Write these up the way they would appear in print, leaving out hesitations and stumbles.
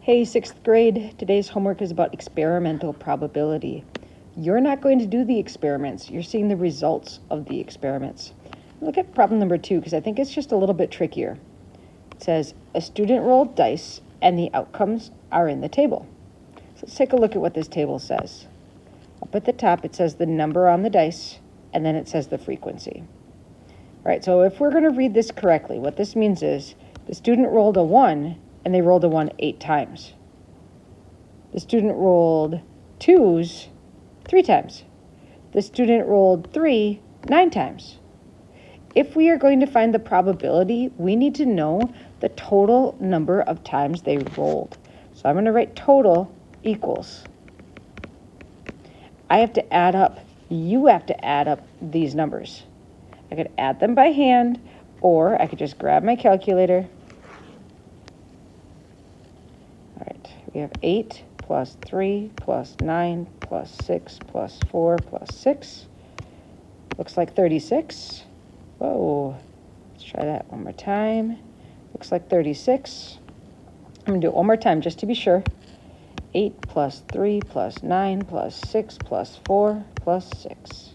Hey, sixth grade, today's homework is about experimental probability. You're not going to do the experiments, you're seeing the results of the experiments. Look at problem number 2, because I think it's just a little bit trickier. It says, a student rolled dice and the outcomes are in the table. So let's take a look at what this table says. Up at the top, it says the number on the dice, and then it says the frequency. All right, so if we're going to read this correctly, what this means is the student rolled a 1, and they rolled a 1 8 times. The student rolled 2s 3 times. The student rolled 3 9 times. If we are going to find the probability, we need to know the total number of times they rolled. So I'm going to write total equals. I have to add up, you have to add up these numbers. I could add them by hand, or I could just grab my calculator. We have 8 plus 3 plus 9 plus 6 plus 4 plus 6. Looks like 36. Whoa. Let's try that one more time. Looks like 36. I'm going to do it one more time just to be sure. 8 plus 3 plus 9 plus 6 plus 4 plus 6.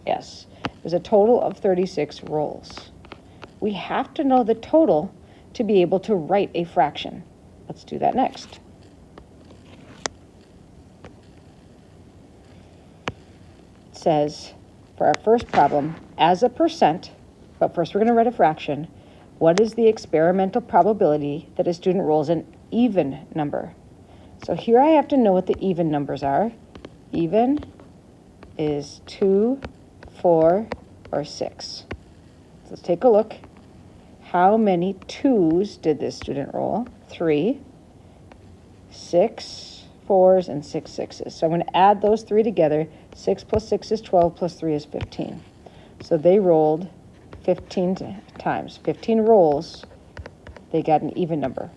Yes, there's a total of 36 rolls. We have to know the total to be able to write a fraction. Let's do that next. Says for our first problem, as a percent, but first we're going to write a fraction, what is the experimental probability that a student rolls an even number? So here I have to know what the even numbers are. Even is 2, 4, or 6. So let's take a look. How many 2s did this student roll? 3, 6, 4s, and 6 6s. So I'm going to add those 3 together. 6 plus 6 is 12, plus 3 is 15. So they rolled 15 times. 15 rolls, they got an even number.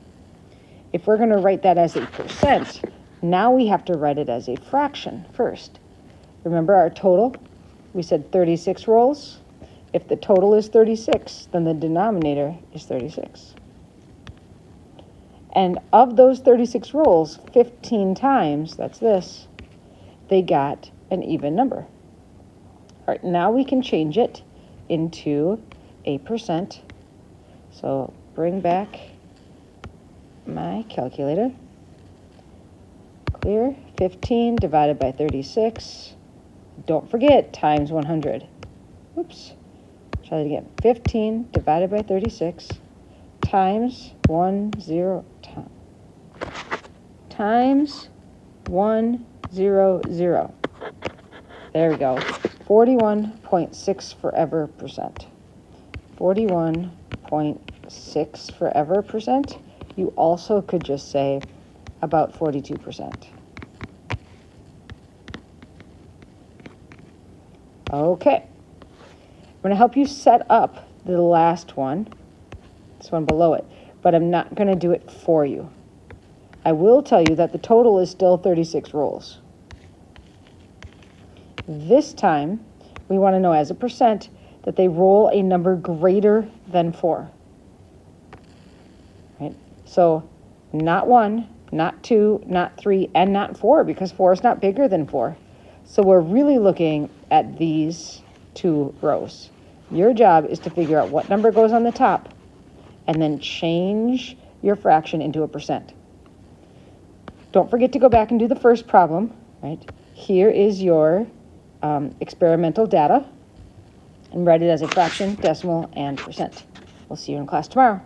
If we're going to write that as a percent, now we have to write it as a fraction first. Remember our total? We said 36 rolls. If the total is 36, then the denominator is 36. And of those 36 rolls, 15 times, that's this, they got an even number. All right, now we can change it into a percent. So bring back my calculator. Clear, 15 divided by 36. Don't forget, times 100. Oops, try that again. 15 divided by 36 times 100 times 100. There we go. 41.6 forever percent. 41.6 forever percent. You also could just say about 42%. Okay. I'm going to help you set up the last one, this one below it, but I'm not going to do it for you. I will tell you that the total is still 36 rolls. This time, we want to know as a percent that they roll a number greater than 4. Right? So not 1, not 2, not 3, and not 4, because 4 is not bigger than 4. So we're really looking at these 2 rows. Your job is to figure out what number goes on the top and then change your fraction into a percent. Don't forget to go back and do the first problem, right? Here is your experimental data, and write it as a fraction, decimal, and percent. We'll see you in class tomorrow.